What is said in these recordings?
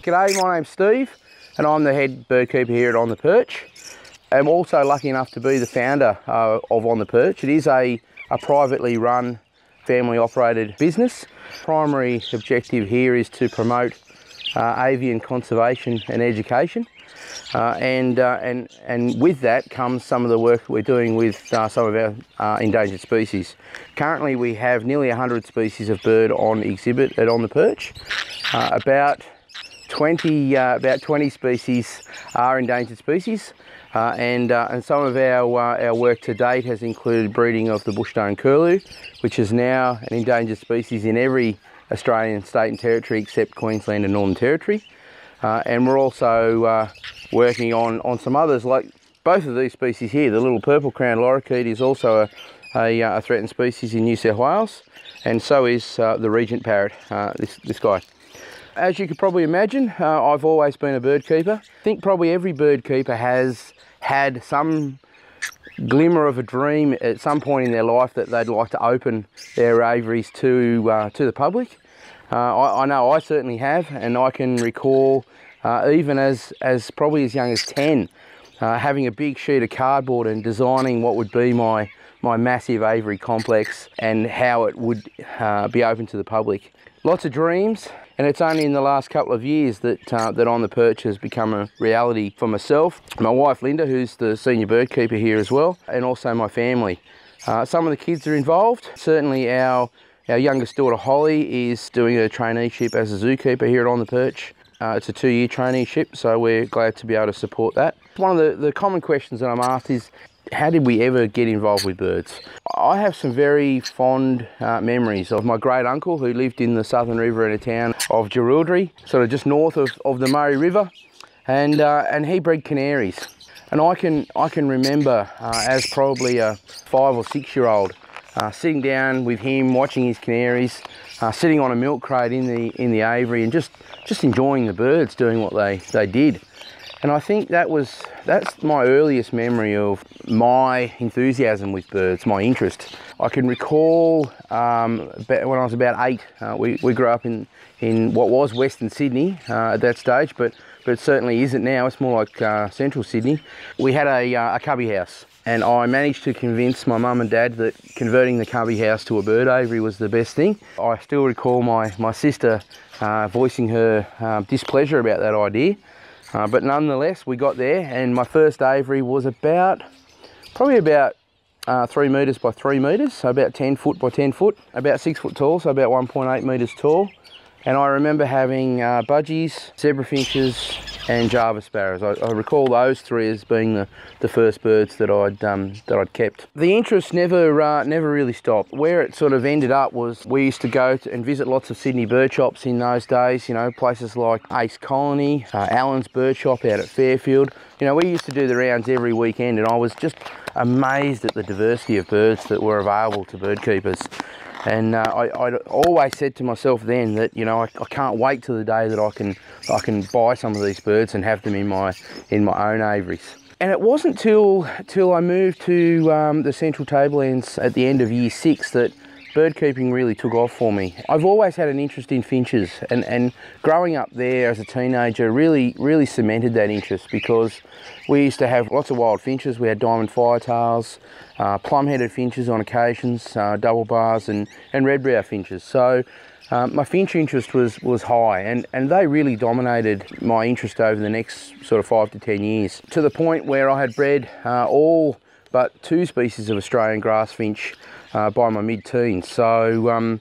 G'day, my name's Steve and I'm the head bird keeper here at On the Perch. I'm also lucky enough to be the founder of On the Perch. It is a privately run, family operated business. Primary objective here is to promote avian conservation and education. And with that comes some of the work we're doing with some of our endangered species. Currently we have nearly 100 species of bird on exhibit at On the Perch. About 20 species are endangered species, and some of our work to date has included breeding of the bushstone curlew, which is now an endangered species in every Australian state and territory except Queensland and Northern Territory. And we're also working on some others, like both of these species here. The little purple crowned lorikeet is also a threatened species in New South Wales, and so is the regent parrot, this guy. As you could probably imagine, I've always been a bird keeper. I think probably every bird keeper has had some glimmer of a dream at some point in their life that they'd like to open their aviaries to the public. I know I certainly have, and I can recall even as probably as young as 10, having a big sheet of cardboard and designing what would be my massive aviary complex and how it would be open to the public. Lots of dreams, and it's only in the last couple of years that On the Perch has become a reality for myself, my wife Linda, who's the senior bird keeper here as well, and also my family. Some of the kids are involved. Certainly our youngest daughter Holly is doing a traineeship as a zookeeper here at On the Perch. It's a 2-year traineeship, so we're glad to be able to support that. One of the common questions that I'm asked is, how did we ever get involved with birds? I have some very fond memories of my great uncle who lived in the southern river in a town of Jerilderie, sort of just north of the Murray River, and he bred canaries. And I can remember as probably a 5 or 6 year old sitting down with him, watching his canaries, sitting on a milk crate in the aviary, and just enjoying the birds doing what they did. And I think that's my earliest memory of my enthusiasm with birds, my interest. I can recall when I was about 8, we grew up in what was Western Sydney at that stage, but it certainly isn't now. It's more like central Sydney. We had a cubby house, and I managed to convince my mum and dad that converting the cubby house to a bird aviary was the best thing. I still recall my sister voicing her displeasure about that idea. But nonetheless, we got there, and my first aviary was probably about 3 metres by 3 metres, so about 10 foot by 10 foot, about 6 foot tall, so about 1.8 metres tall. And I remember having budgies, zebra finches, and Java sparrows. I recall those 3 as being the first birds that I'd kept. The interest never really stopped. Where it sort of ended up was we used to go and visit lots of Sydney bird shops in those days. You know, places like Ace Colony, Allen's Bird Shop out at Fairfield. You know, we used to do the rounds every weekend, and I was just amazed at the diversity of birds that were available to bird keepers. And I always said to myself then that, you know, I can't wait till the day that I can buy some of these birds and have them in my own aviaries. And it wasn't till I moved to the Central Tablelands at the end of year 6 that bird keeping really took off for me. I've always had an interest in finches, and growing up there as a teenager really cemented that interest, because we used to have lots of wild finches. We had diamond firetails, plum-headed finches on occasions, double bars, and red-brow finches. So my finch interest was high, and they really dominated my interest over the next sort of 5 to 10 years, to the point where I had bred all but 2 species of Australian grass finch by my mid-teens. So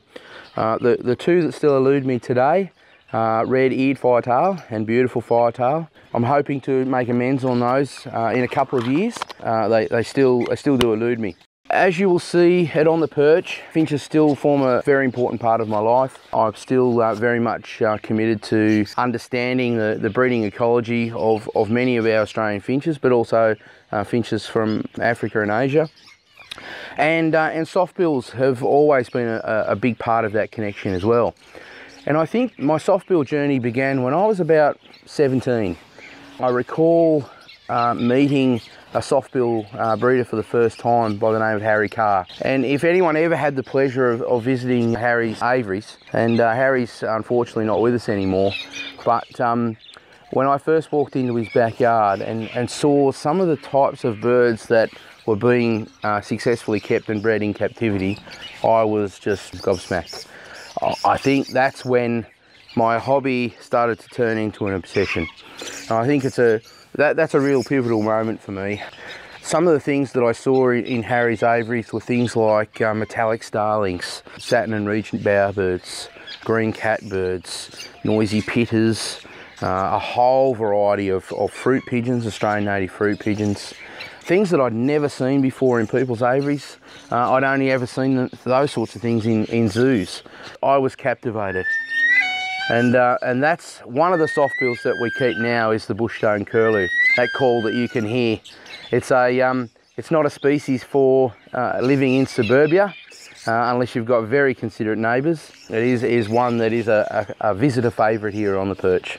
the 2 that still elude me today, red-eared firetail and beautiful firetail. I'm hoping to make amends on those in a couple of years. They still do elude me. As you will see at On the Perch, finches still form a very important part of my life. I'm still very much committed to understanding the breeding ecology of many of our Australian finches, but also finches from Africa and Asia. And softbills have always been a big part of that connection as well. And I think my softbill journey began when I was about 17. I recall meeting a soft-bill breeder for the first time by the name of Harry Carr. And if anyone ever had the pleasure of visiting Harry's aviaries, and Harry's unfortunately not with us anymore, but when I first walked into his backyard and saw some of the types of birds that were being successfully kept and bred in captivity, I was just gobsmacked. I think that's when my hobby started to turn into an obsession. And I think that's a real pivotal moment for me. Some of the things that I saw in Harry's aviaries were things like metallic starlings, satin and regent bowerbirds, green catbirds, noisy pitters, a whole variety of fruit pigeons, Australian native fruit pigeons, things that I'd never seen before in people's aviaries. I'd only ever seen those sorts of things in zoos. I was captivated. And that's one of the soft bills that we keep now is the bushstone curlew, that call that you can hear. It's not a species for living in suburbia, unless you've got very considerate neighbours. It is one that is a visitor favourite here on the perch.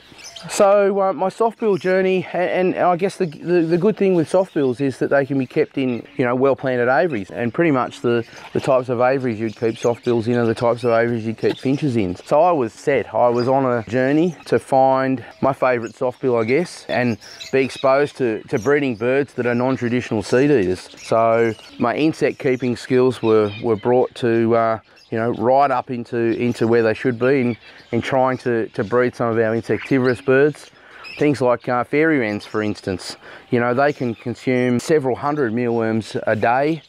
So my soft-bill journey, and I guess the good thing with soft-bills is that they can be kept in, you know, well-planted aviaries, and pretty much the types of aviaries you'd keep soft-bills in are the types of aviaries you'd keep finches in. So I was set. I was on a journey to find my favourite soft-bill, I guess, and be exposed to breeding birds that are non-traditional seed eaters. So my insect keeping skills were brought to you know, right up into where they should be in trying to breed some of our insectivorous birds. Things like fairy wrens, for instance. You know, they can consume several hundred mealworms a day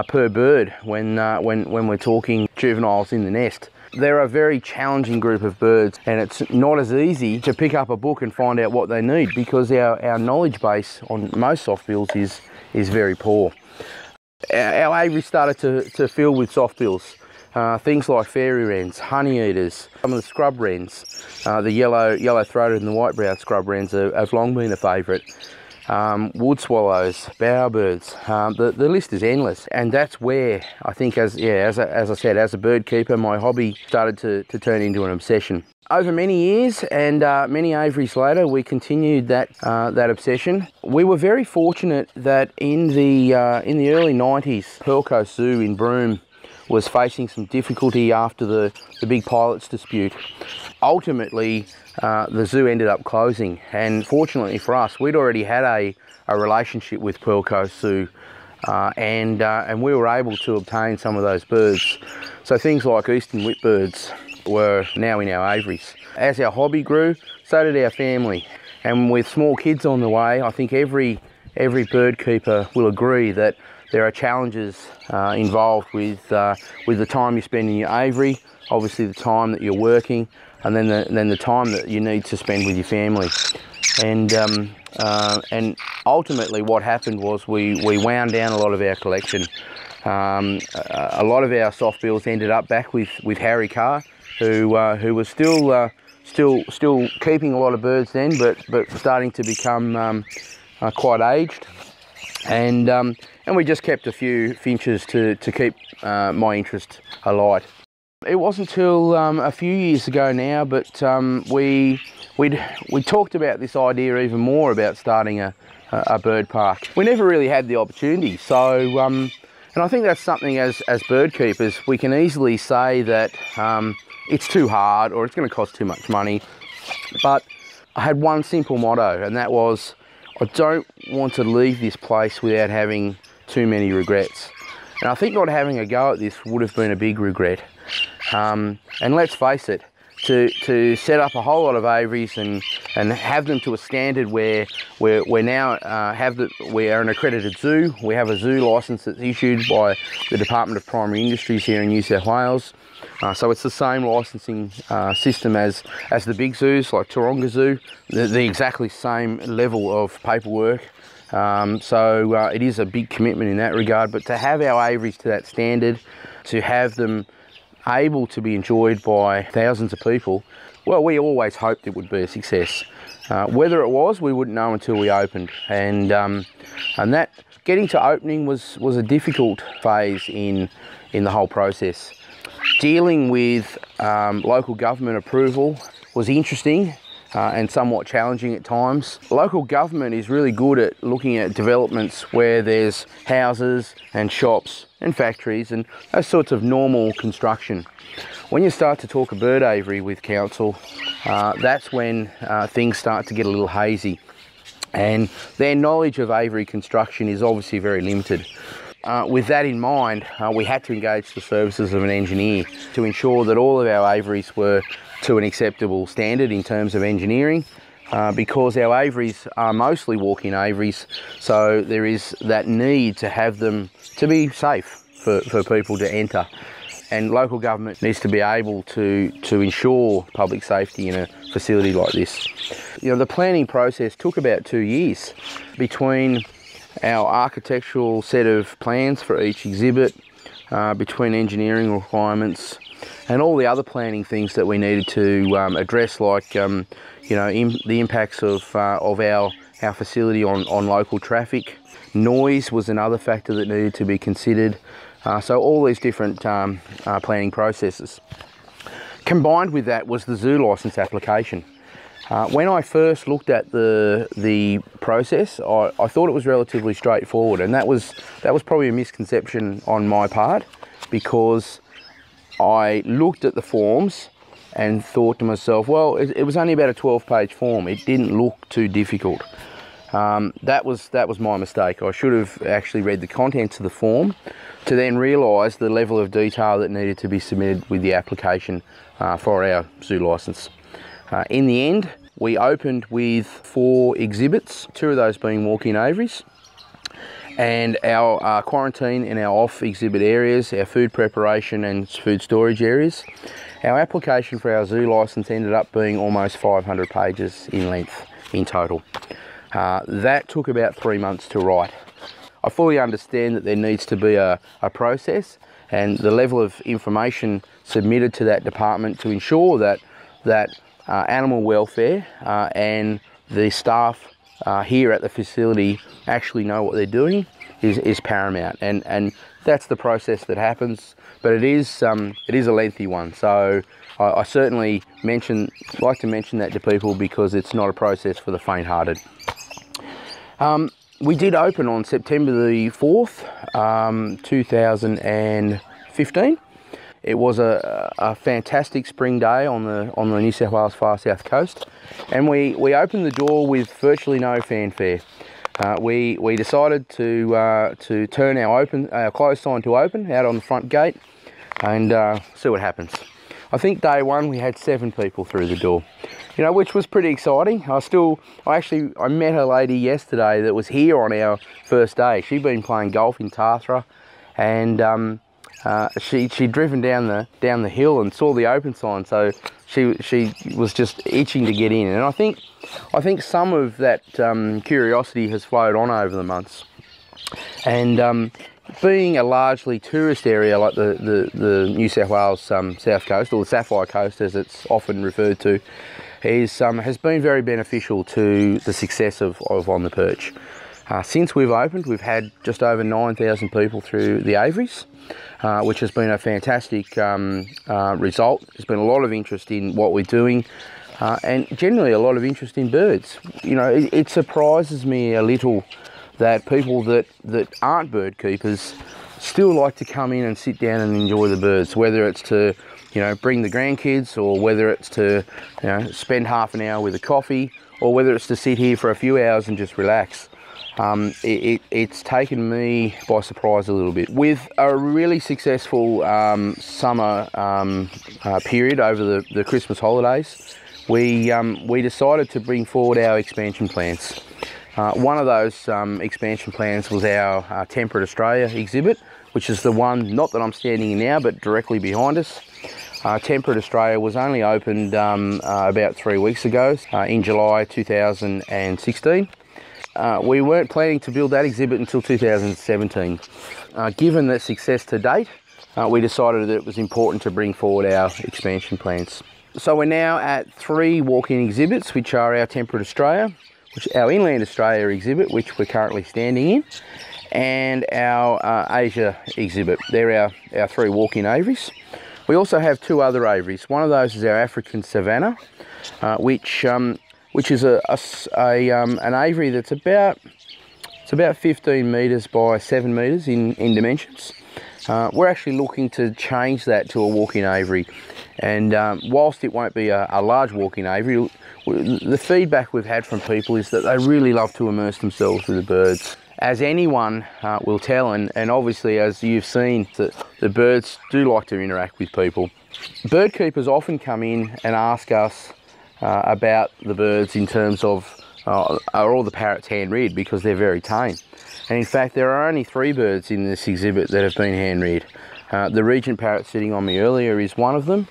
per bird when we're talking juveniles in the nest. They're a very challenging group of birds, and it's not as easy to pick up a book and find out what they need, because our knowledge base on most soft-bills is very poor. Our aviary started to fill with soft-bills. Things like fairy wrens, honey eaters, some of the scrub wrens, the yellow-throated and the white-browed scrub wrens have long been a favourite. Wood swallows, bowerbirds, the list is endless, and that's where I think, as I said, as a bird keeper, my hobby started to turn into an obsession. Over many years and many aviaries later, we continued that obsession. We were very fortunate that in the early 90s, Pearl Coast Zoo in Broome was facing some difficulty after the big pilots dispute. Ultimately, the zoo ended up closing, and fortunately for us, we'd already had a relationship with Pearl Coast Zoo, and we were able to obtain some of those birds. So things like eastern whitbirds were now in our aviaries. As our hobby grew, so did our family, and with small kids on the way, I think every bird keeper will agree that there are challenges involved with the time you spend in your aviary, obviously the time that you're working, and then the time that you need to spend with your family. And ultimately what happened was we wound down a lot of our collection. A lot of our soft bills ended up back with Harry Carr, who was still keeping a lot of birds then, but starting to become quite aged. And we just kept a few finches to keep my interest alight. It wasn't until a few years ago now, but we talked about this idea even more about starting a bird park. We never really had the opportunity, so and I think that's something as bird keepers we can easily say that it's too hard or it's going to cost too much money. But I had one simple motto, and that was, I don't want to leave this place without having too many regrets. And I think not having a go at this would have been a big regret. And let's face it, to set up a whole lot of aviaries and have them to a standard where we're now we are an accredited zoo. We have a zoo licence that's issued by the Department of Primary Industries here in New South Wales. So it's the same licensing system as the big zoos like Taronga Zoo, the exactly same level of paperwork. So it is a big commitment in that regard, but to have our aviaries to that standard, to have them able to be enjoyed by thousands of people, well, we always hoped it would be a success. Whether it was, we wouldn't know until we opened, and that getting to opening was a difficult phase in the whole process. Dealing with local government approval was interesting, and somewhat challenging at times. Local government is really good at looking at developments where there's houses and shops and factories and those sorts of normal construction. When you start to talk a bird aviary with council, that's when things start to get a little hazy, and their knowledge of aviary construction is obviously very limited. With that in mind, we had to engage the services of an engineer to ensure that all of our aviaries were to an acceptable standard in terms of engineering, because our aviaries are mostly walk-in aviaries, so there is that need to have them to be safe for people to enter. And local government needs to be able to ensure public safety in a facility like this. You know, the planning process took about 2 years between our architectural set of plans for each exhibit, between engineering requirements and all the other planning things that we needed to address, like you know, the impacts of our facility on local traffic. Noise was another factor that needed to be considered. So all these different planning processes. Combined with that was the zoo licence application. When I first looked at the process, I thought it was relatively straightforward, and that was probably a misconception on my part, because I looked at the forms and thought to myself, well, it was only about a 12-page form. It didn't look too difficult. That was my mistake. I should have actually read the contents of the form to then realise the level of detail that needed to be submitted with the application for our zoo licence. In the end, we opened with 4 exhibits, 2 of those being walk-in aviaries, and our quarantine and our off exhibit areas, our food preparation and food storage areas. Our application for our zoo licence ended up being almost 500 pages in length in total. That took about 3 months to write. I fully understand that there needs to be a process and the level of information submitted to that department to ensure that animal welfare and the staff here at the facility actually know what they're doing is paramount, and that's the process that happens. But it is a lengthy one, so I certainly like to mention that to people, because it's not a process for the faint-hearted. We did open on September the 4th, 2015. It was a fantastic spring day on the New South Wales far south coast, and we opened the door with virtually no fanfare. We decided to turn our closed sign to open out on the front gate and see what happens. I think day one we had 7 people through the door, you know, which was pretty exciting. I met a lady yesterday that was here on our first day. She'd been playing golf in Tathra, and she'd driven down the hill and saw the open sign, so she was just itching to get in. And I think some of that curiosity has flowed on over the months. And being a largely tourist area like the New South Wales South Coast, or the Sapphire Coast as it's often referred to, has been very beneficial to the success of On the Perch. Since we've opened, we've had just over 9,000 people through the aviaries, which has been a fantastic result. There's been a lot of interest in what we're doing, and generally a lot of interest in birds. You know, it surprises me a little that people that aren't bird keepers still like to come in and sit down and enjoy the birds, whether it's to, you know, bring the grandkids, or whether it's to, you know, spend half an hour with a coffee, or whether it's to sit here for a few hours and just relax. It's taken me by surprise a little bit. With a really successful summer period over the Christmas holidays, we decided to bring forward our expansion plans. One of those expansion plans was our Temperate Australia exhibit, which is the one, not that I'm standing in now, but directly behind us. Temperate Australia was only opened about 3 weeks ago, in July 2016. We weren't planning to build that exhibit until 2017. Given the success to date, we decided that it was important to bring forward our expansion plans. So we're now at 3 walk-in exhibits, which are our Temperate Australia, our Inland Australia exhibit, which we're currently standing in, and our Asia exhibit. They're our 3 walk-in aviaries. We also have two other aviaries. One of those is our African Savannah, which is an aviary that's about 15 metres by 7 metres in dimensions. We're actually looking to change that to a walk-in aviary, and whilst it won't be a large walk-in aviary, the feedback we've had from people is that they really love to immerse themselves with the birds. As anyone will tell, and obviously as you've seen, the birds do like to interact with people. Bird keepers often come in and ask us about the birds in terms of are all the parrots hand-reared, because they're very tame. And in fact, there are only 3 birds in this exhibit that have been hand-reared. The regent parrot sitting on me earlier is one of them,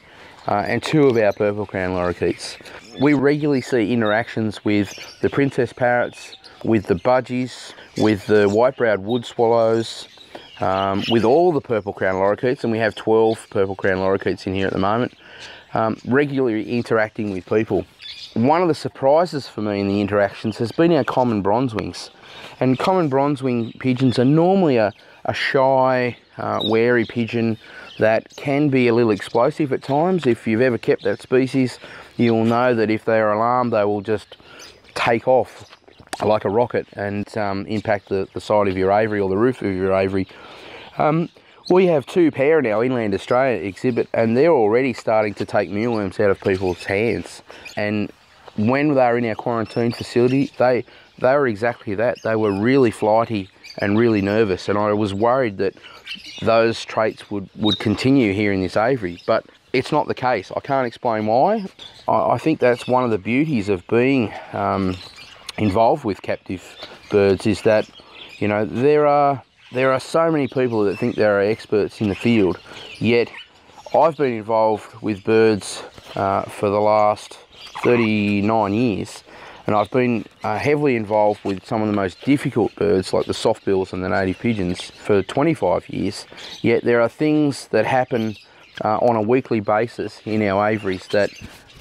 and 2 of our purple crown lorikeets. We regularly see interactions with the princess parrots, with the budgies, with the white-browed wood swallows, with all the purple crown lorikeets, and we have 12 purple crown lorikeets in here at the moment, regularly interacting with people. One of the surprises for me in the interactions has been our common bronzewings. And common bronzewing pigeons are normally a shy, wary pigeon that can be a little explosive at times. If you've ever kept that species, you'll know that if they are alarmed, they will just take off like a rocket and impact the side of your aviary or the roof of your aviary. We have 2 pair in our Inland Australia exhibit, and they're already starting to take mealworms out of people's hands. And when they were in our quarantine facility, they were exactly that. They were really flighty and really nervous, and I was worried that those traits would continue here in this aviary, but it's not the case. I can't explain why. I think that's one of the beauties of being involved with captive birds, is that, you know, there are so many people that think they're experts in the field, yet I've been involved with birds for the last 39 years, and I've been heavily involved with some of the most difficult birds like the softbills and the native pigeons for 25 years, yet there are things that happen on a weekly basis in our aviaries that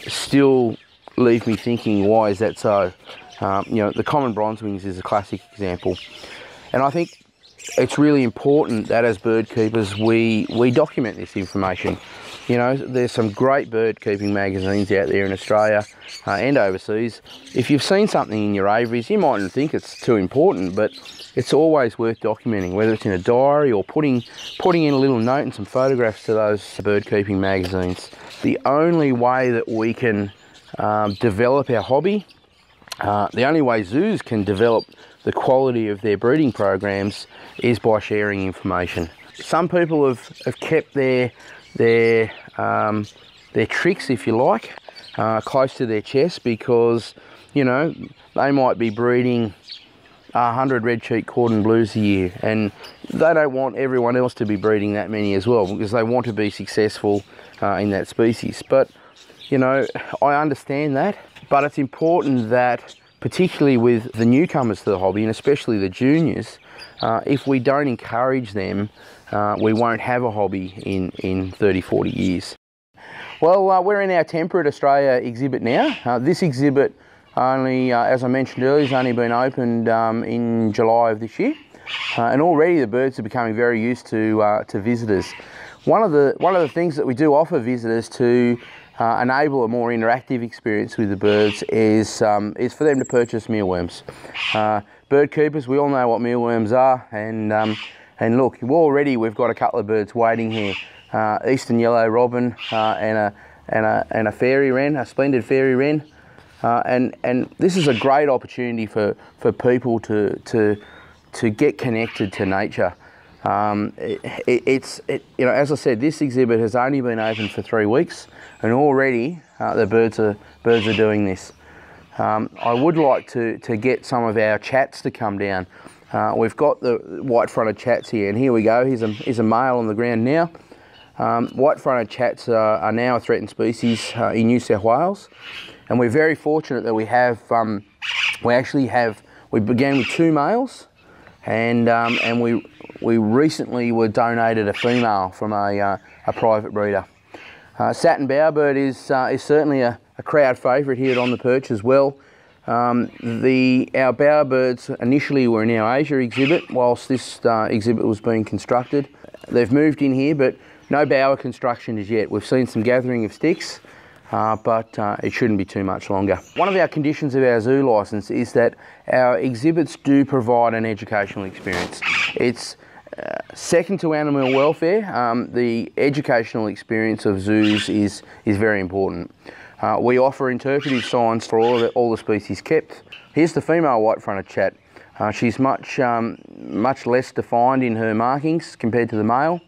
still leave me thinking, why is that so? You know, the common bronzewings is a classic example, and I think it's really important that as bird keepers we document this information. You know, there's some great bird keeping magazines out there in Australia and overseas. If you've seen something in your aviaries, you mightn't think it's too important, but it's always worth documenting, whether it's in a diary or putting in a little note and some photographs to those bird keeping magazines. The only way that we can develop our hobby, the only way zoos can develop the quality of their breeding programs, is by sharing information. Some people have kept their tricks, if you like, close to their chest, because, you know, they might be breeding 100 red-cheeked cordon blues a year, and they don't want everyone else to be breeding that many as well, because they want to be successful in that species. But, you know, I understand that, but it's important that, particularly with the newcomers to the hobby, and especially the juniors, if we don't encourage them, we won't have a hobby in 30, 40 years. Well, we're in our Temperate Australia exhibit now. This exhibit only, as I mentioned earlier, has only been opened in July of this year, and already the birds are becoming very used to visitors. One of the things that we do offer visitors to enable a more interactive experience with the birds is for them to purchase mealworms. Bird keepers, we all know what mealworms are, and look, already we've got a couple of birds waiting here. Eastern yellow robin and a fairy wren, a splendid fairy wren, and this is a great opportunity for people to get connected to nature. You know, as I said, this exhibit has only been open for 3 weeks, and already the birds are doing this. I would like to get some of our chats to come down. We've got the white-fronted chats here, and here we go. Here's a male on the ground now. White-fronted chats are now a threatened species in New South Wales, and we're very fortunate that we began with 2 males, and we recently were donated a female from a private breeder. Satin bowerbird is certainly a crowd favourite here at On the Perch as well. Our bowerbirds initially were in our Asia exhibit whilst this exhibit was being constructed. They've moved in here, but no bower construction as yet. We've seen some gathering of sticks, but it shouldn't be too much longer. One of our conditions of our zoo licence is that our exhibits do provide an educational experience. It's second to animal welfare. The educational experience of zoos is very important. We offer interpretive signs for all the species kept. Here's the female white-fronted chat. She's much less defined in her markings compared to the male,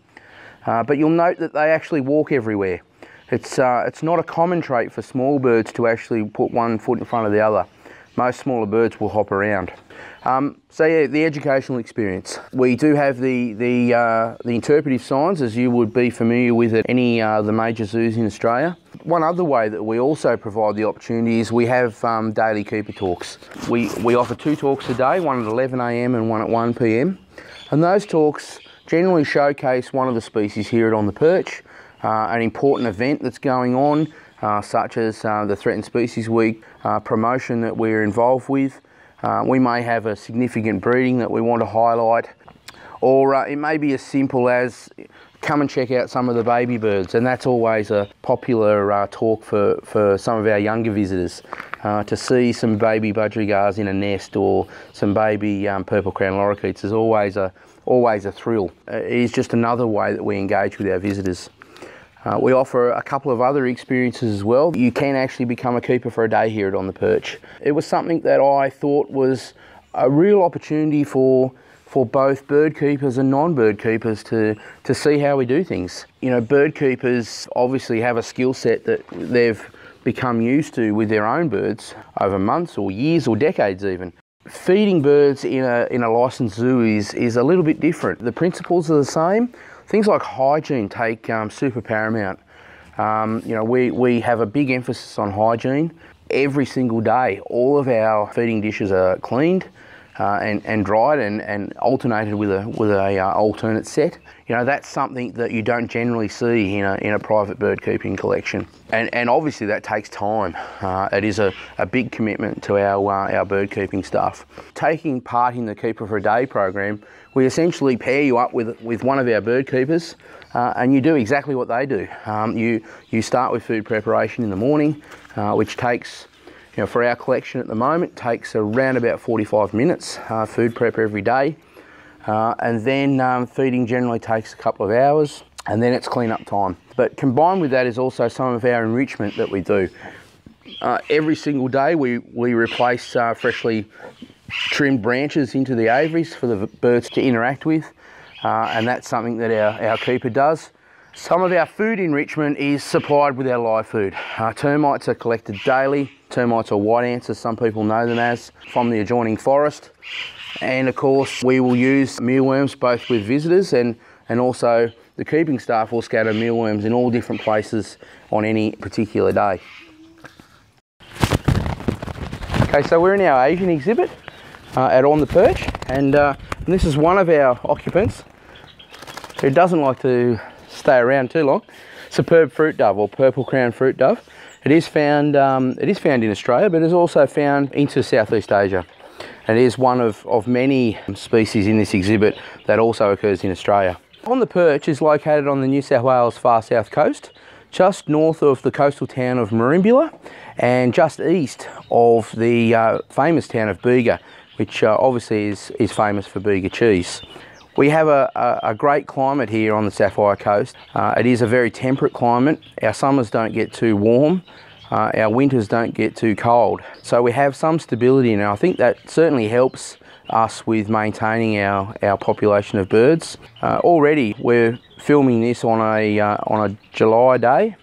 but you'll note that they actually walk everywhere. It's not a common trait for small birds to actually put one foot in front of the other. Most smaller birds will hop around. So yeah, the educational experience. We do have the interpretive signs, as you would be familiar with at any of the major zoos in Australia. One other way that we also provide the opportunity is we have daily keeper talks. We offer 2 talks a day, one at 11 AM and one at 1 PM. And those talks generally showcase one of the species here at On the Perch, an important event that's going on, such as the Threatened Species Week promotion that we're involved with. We may have a significant breeding that we want to highlight, or it may be as simple as come and check out some of the baby birds, and that's always a popular talk for some of our younger visitors. To see some baby budgerigars in a nest or some baby purple crown lorikeets is always a thrill. It is just another way that we engage with our visitors. We offer a couple of other experiences as well. You can actually become a keeper for a day here at On the Perch. It was something that I thought was a real opportunity for both bird keepers and non-bird keepers to see how we do things. You know, bird keepers obviously have a skill set that they've become used to with their own birds over months or years or decades even. Feeding birds in a licensed zoo is a little bit different. The principles are the same. Things like hygiene take super paramount. You know, we have a big emphasis on hygiene. Every single day, all of our feeding dishes are cleaned and dried and alternated with a alternate set. You know, that's something that you don't generally see in a private bird keeping collection. And obviously that takes time. It is a big commitment to our bird keeping staff. Taking part in the Keeper for a Day program, we essentially pair you up with one of our bird keepers, and you do exactly what they do. You start with food preparation in the morning, which takes, you know, for our collection at the moment, takes around about 45 minutes, food prep every day. And then feeding generally takes a couple of hours, and then it's clean-up time. But combined with that is also some of our enrichment that we do. Every single day we replace freshly trimmed branches into the aviaries for the birds to interact with, and that's something that our keeper does. Some of our food enrichment is supplied with our live food. Termites are collected daily. Termites are white ants, as some people know them as, from the adjoining forest. And of course we will use mealworms both with visitors and also the keeping staff will scatter mealworms in all different places on any particular day. Okay, so we're in our Asian exhibit at On the Perch, and this is one of our occupants who doesn't like to stay around too long. Superb fruit dove, or purple crown fruit dove. It is found in Australia, but is also found into Southeast Asia. And it is one of many species in this exhibit that also occurs in Australia. On the Perch is located on the New South Wales far south coast, just north of the coastal town of Merimbula and just east of the famous town of Bega, which obviously is famous for Bega cheese. We have a great climate here on the Sapphire coast. It is a very temperate climate. Our summers don't get too warm. Our winters don't get too cold. So we have some stability, and I think that certainly helps us with maintaining our population of birds. Already we're filming this on a July day,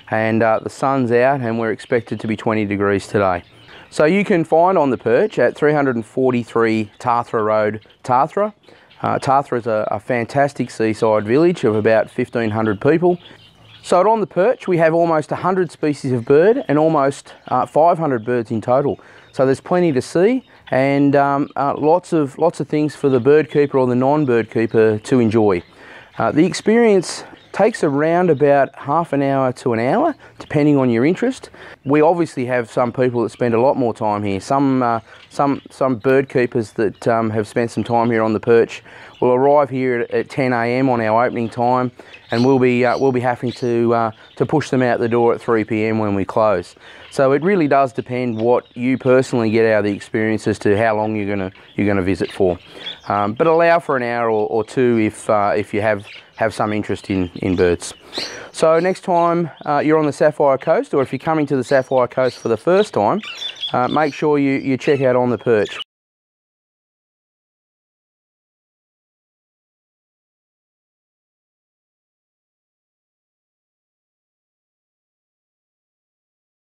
and the sun's out and we're expected to be 20 degrees today. So you can find On the Perch at 343 Tathra Road, Tathra. Tathra is a fantastic seaside village of about 1,500 people. So at On the Perch we have almost 100 species of bird and almost 500 birds in total. So there's plenty to see, and lots of things for the bird keeper or the non-bird keeper to enjoy. The experience Takes around about half an hour to an hour, depending on your interest. We obviously have some people that spend a lot more time here. Some bird keepers that have spent some time here on the perch will arrive here at 10 AM on our opening time, and we'll be having to push them out the door at 3 PM when we close. So it really does depend what you personally get out of the experience as to how long you're gonna visit for. But allow for an hour or two if you have some interest in birds. So next time you're on the Sapphire Coast, or if you're coming to the Sapphire Coast for the first time, make sure you check out On the Perch.